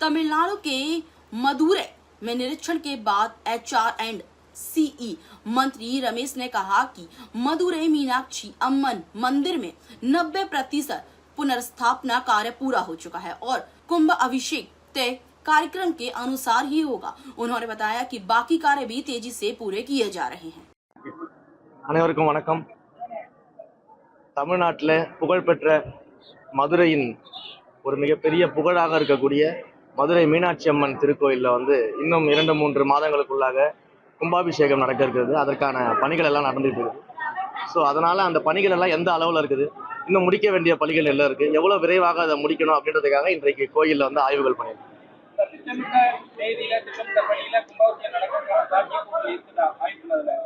तमिलनाडु के मदुरै में निरीक्षण के बाद एचआर एंड सीई मंत्री रमेश ने कहा कि मदुरै मीनाक्षी अम्मन मंदिर में 90% पुनर्स्थापना कार्य पूरा हो चुका है और कुंभ अभिषेक तय कार्यक्रम के अनुसार ही होगा। उन्होंने बताया कि बाकी कार्य भी तेजी से पूरे किए जा रहे हैं। அனைவருக்கும் வணக்கம். தமிழ்நாட்டில் புகழ்பெற்ற மதுரையின் ஒரு மிகப்பெரிய புகழாக இருக்கக்கூடிய மதுரை மீனாட்சி அம்மன் திருக்கோயிலில் இன்னும் 2-3 மாதங்களுக்குள்ளாக கும்பாபிஷேகம் நடக்க இருக்கிறது. அதற்கான பணிகள் எல்லாம் நடந்துட்டு இருக்குது. ஸோ அதனால அந்த பணிகள் எல்லாம் எந்த அளவில் இருக்குது, இன்னும் முடிக்க வேண்டிய பணிகள் எல்லாம் இருக்குது, எவ்வளோ விரைவாக அதை முடிக்கணும் அப்படின்றதுக்காக இன்றைக்கு கோயிலில் ஆய்வுகள் பண்ணியிருக்கோம்.